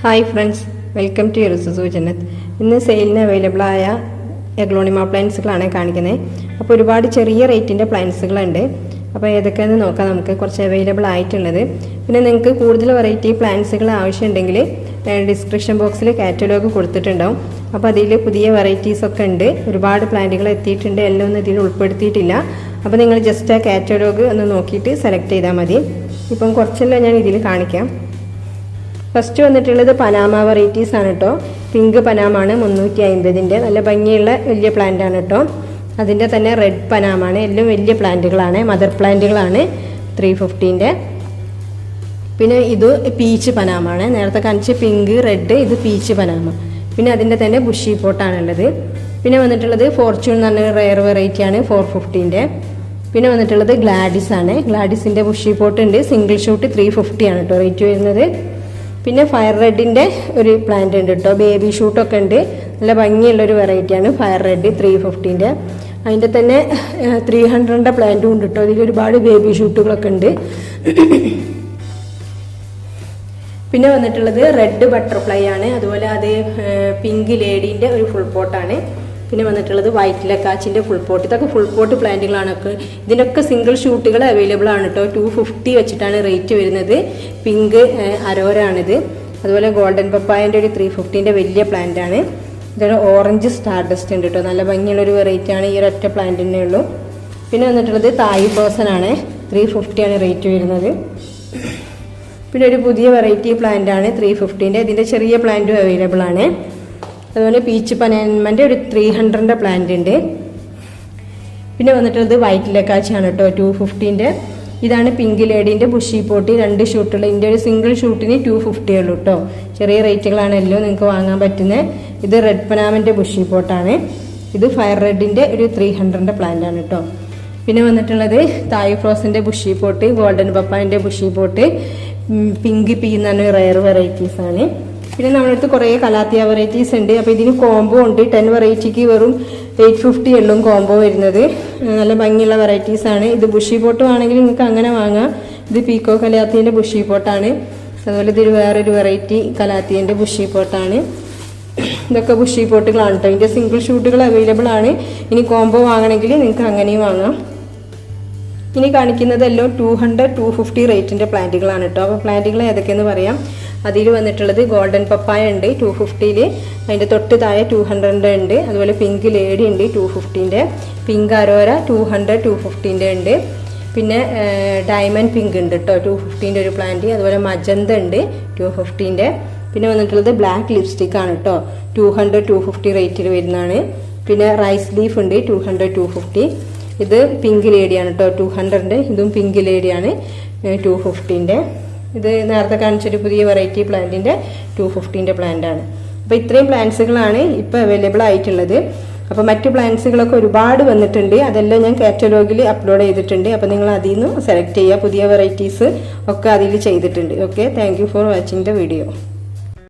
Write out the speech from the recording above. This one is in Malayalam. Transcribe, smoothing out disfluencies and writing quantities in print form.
Hi friends, welcome to Urusu Jannath. ഇന്ന് സെയിലിന് അവൈലബിൾ ആയ എഗ്ലോണിമ പ്ലാന്റ്സുകളാണ് കാണിക്കുന്നത്. അപ്പോൾ ഒരുപാട് ചെറിയ റേറ്റിൻ്റെ പ്ലാന്റ്സുകളുണ്ട്. അപ്പോൾ ഏതൊക്കെയാണെന്ന് നോക്കാം. നമുക്ക് കുറച്ച് അവൈലബിൾ ആയിട്ടുള്ളത്. പിന്നെ നിങ്ങൾക്ക് കൂടുതൽ വെറൈറ്റി പ്ലാന്റ്സുകൾ ആവശ്യമുണ്ടെങ്കിൽ ഡിസ്ക്രിപ്ഷൻ ബോക്സിൽ കാറ്റലോഗ് കൊടുത്തിട്ടുണ്ടാവും. അപ്പോൾ അതിൽ പുതിയ വെറൈറ്റീസൊക്കെ ഉണ്ട്. ഒരുപാട് പ്ലാന്റുകൾ എത്തിയിട്ടുണ്ട്. എല്ലാം ഒന്നും ഇതിൽ ഉൾപ്പെടുത്തിയിട്ടില്ല. അപ്പോൾ നിങ്ങൾ ജസ്റ്റ് ആ കാറ്റലോഗ് ഒന്ന് നോക്കിയിട്ട് സെലക്ട് ചെയ്താൽ മതി. ഇപ്പം കുറച്ചെല്ലാം ഞാൻ ഇതിൽ കാണിക്കാം. ഫസ്റ്റ് വന്നിട്ടുള്ളത് പനാമ വെറൈറ്റീസ് ആണ് കേട്ടോ. പിങ്ക് പനാമാണ് 350-ൻ്റെ. നല്ല ഭംഗിയുള്ള വലിയ പ്ലാന്റ് ആണ് കേട്ടോ. അതിൻ്റെ തന്നെ റെഡ് പനാമാണ്. എല്ലാം വലിയ പ്ലാന്റുകളാണ്, മദർ പ്ലാന്റുകളാണ്. 350-ൻ്റെ. പിന്നെ ഇത് പീച്ച് പനാമാണ്. നേരത്തെ കാണിച്ച് പിങ്ക് റെഡ്, ഇത് പീച്ച് പനാമ. പിന്നെ അതിൻ്റെ തന്നെ ബുഷി പോട്ടാണുള്ളത്. പിന്നെ വന്നിട്ടുള്ളത് ഫോർച്യൂൺ എന്ന് പറഞ്ഞ റെയർ വെറൈറ്റി ആണ്, 450-ൻ്റെ. പിന്നെ വന്നിട്ടുള്ളത് ഗ്ലാഡിസ് ആണ്. ഗ്ലാഡിസിൻ്റെ ബുഷി പോട്ട് ഉണ്ട്. സിംഗിൾ ഷൂട്ട് 350 ആണ് കേട്ടോ റേറ്റ് വരുന്നത്. പിന്നെ ഫയർ റെഡിൻ്റെ ഒരു പ്ലാന്റ് ഉണ്ട് കേട്ടോ. ബേബി ഷൂട്ടൊക്കെ ഉണ്ട്. നല്ല ഭംഗിയുള്ളൊരു വെറൈറ്റിയാണ് ഫയർ റെഡ് 350-ൻ്റെ. അതിൻ്റെ തന്നെ 300-ൻ്റെ പ്ലാന്റും ഉണ്ട് കേട്ടോ. ഇതിൽ ഒരുപാട് ബേബി ഷൂട്ടുകളൊക്കെ ഉണ്ട്. പിന്നെ വന്നിട്ടുള്ളത് റെഡ് ബട്ടർഫ്ലൈ ആണ്. അതുപോലെ അത് പിങ്ക് ലേഡീൻ്റെ ഒരു ഫുൾ പോട്ടാണ്. പിന്നെ വന്നിട്ടുള്ളത് വൈറ്റ് ലക്കാച്ചിൻ്റെ ഫുൾ പോട്ട്. ഇതൊക്കെ ഫുൾ പോട്ട് പ്ലാന്റുകളാണൊക്കെ. ഇതിനൊക്കെ സിംഗിൾ ഷൂട്ടുകൾ അവൈലബിൾ ആണ് കേട്ടോ. 250 വെച്ചിട്ടാണ് റേറ്റ് വരുന്നത്. പിങ്ക് അരോരാണിത്. അതുപോലെ ഗോൾഡൻ പപ്പായൻ്റെ ഒരു 350-ൻ്റെ വലിയ പ്ലാന്റ് ആണ്. ഇതൊരു ഓറഞ്ച് സ്റ്റാർ ഡസ്റ്റ് ഉണ്ട് കേട്ടോ. നല്ല ഭംഗിയുള്ളൊരു വെറൈറ്റി ആണ്. ഈ ഒരൊറ്റ പ്ലാന്റിനെ ഉള്ളൂ. പിന്നെ വന്നിട്ടുള്ളത് തായ് പേഴ്സൺ ആണ്. 350 ആണ് റേറ്റ് വരുന്നത്. പിന്നെ ഒരു പുതിയ വെറൈറ്റി പ്ലാന്റ് ആണ് 350-ൻ്റെ. ഇതിൻ്റെ ചെറിയ പ്ലാന്റും അവൈലബിൾ ആണ്. അതുപോലെ പീച്ച് പനാമൻ്റെ ഒരു 300-ൻ്റെ പ്ലാന്റ് ഉണ്ട്. പിന്നെ വന്നിട്ടുള്ളത് വൈറ്റ് ലക്കാച്ചാണ് കേട്ടോ, 250-ൻ്റെ. ഇതാണ് പിങ്ക് ലേഡീൻ്റെ ബുഷി പോട്ടി. 2 ഷൂട്ടുള്ള. ഇതിൻ്റെ ഒരു സിംഗിൾ ഷൂട്ടിന് 250 ഉള്ളൂ കേട്ടോ. ചെറിയ റേറ്റുകളാണല്ലോ നിങ്ങൾക്ക് വാങ്ങാൻ പറ്റുന്നത്. ഇത് റെഡ് പനാമൻ്റെ ബുഷി പോട്ടാണ്. ഇത് ഫയർ റെഡിൻ്റെ ഒരു 300-ൻ്റെ പ്ലാന്റ് ആണ് കേട്ടോ. പിന്നെ വന്നിട്ടുള്ളത് തായ് ഫ്രോസിൻ്റെ ബുഷി പോട്ട്, ഗോൾഡൻ പപ്പായൻ്റെ ബുഷി പോട്ട്, പിങ്ക് പീ എന്ന് പറഞ്ഞ റയർ വെറൈറ്റീസ് ആണ്. പിന്നെ നമ്മുടെ അടുത്ത് കുറേ കലാത്തിയ വെറൈറ്റീസ് ഉണ്ട്. അപ്പോൾ ഇതിന് കോംബോ ഉണ്ട്. 10 വെറൈറ്റിക്ക് വെറും 850 ഉള്ളും കോംബോ വരുന്നത്. നല്ല ഭംഗിയുള്ള വെറൈറ്റീസ് ആണ്. ഇത് ബുഷി പോട്ട് ആണെങ്കിൽ നിങ്ങൾക്ക് അങ്ങനെ വാങ്ങാം. ഇത് പീക്കോ കലാത്തിൻ്റെ ബുഷി പോട്ടാണ്. അതുപോലെ ഇതിൽ വേറൊരു വെറൈറ്റി കലാത്തിൻ്റെ ബുഷി പോട്ടാണ്. ഇതൊക്കെ ബുഷി പോട്ടുകളാണ് കേട്ടോ. ഇതിൻ്റെ സിംഗിൾ ഷൂട്ടുകൾ അവൈലബിൾ ആണ്. ഇനി കോംബോ വാങ്ങണമെങ്കിൽ നിങ്ങൾക്ക് അങ്ങനെയും വാങ്ങാം. ഇനി കാണിക്കുന്നതെല്ലാം 200-250 റേറ്റിൻ്റെ പ്ലാന്റുകളാണ് കേട്ടോ. അപ്പോൾ പ്ലാന്റുകൾ ഏതൊക്കെയെന്ന് പറയാം. അതിൽ വന്നിട്ടുള്ളത് ഗോൾഡൻ പപ്പായ ഉണ്ട് 250-ൽ. അതിൻ്റെ തൊട്ട് താഴെ 200-ൻ്റെ ഉണ്ട്. അതുപോലെ പിങ്ക് ലേഡി ഉണ്ട് 250-ൻ്റെ. പിങ്ക് അരോര 200-250-ൻ്റെ ഉണ്ട്. പിന്നെ ഡയമണ്ട് പിങ്ക് ഉണ്ട് കേട്ടോ, 250-ൻ്റെ ഒരു പ്ലാന്റ്. അതുപോലെ മജന്ത ഉണ്ട് 250-ൻ്റെ. പിന്നെ വന്നിട്ടുള്ളത് ബ്ലാക്ക് ലിപ്സ്റ്റിക് ആണ് കേട്ടോ. 200-250 റേറ്റിൽ വരുന്നതാണ്. പിന്നെ റൈസ് ലീഫ് ഉണ്ട് 200-250. ഇത് പിങ്ക് ലേഡിയാണ് കേട്ടോ, 200-ൻ്റെ. ഇതും പിങ്ക് ലേഡിയാണ് 250-ൻ്റെ. ഇത് നേരത്തെ കാണിച്ചൊരു പുതിയ വെറൈറ്റി പ്ലാന്റിൻ്റെ 250-ൻ്റെ പ്ലാന്റ് ആണ്. അപ്പോൾ ഇത്രയും പ്ലാന്റ്സുകളാണ് ഇപ്പോൾ അവൈലബിൾ ആയിട്ടുള്ളത്. അപ്പോൾ മറ്റു പ്ലാന്റ്സുകളൊക്കെ ഒരുപാട് വന്നിട്ടുണ്ട്. അതെല്ലാം ഞാൻ കാറ്റലോഗിൽ അപ്ലോഡ് ചെയ്തിട്ടുണ്ട്. അപ്പോൾ നിങ്ങൾ അതിൽ നിന്ന് സെലക്ട് ചെയ്യുക. പുതിയ വെറൈറ്റീസ് ഒക്കെ അതിൽ ചെയ്തിട്ടുണ്ട്. Okay, thank you for watching the video.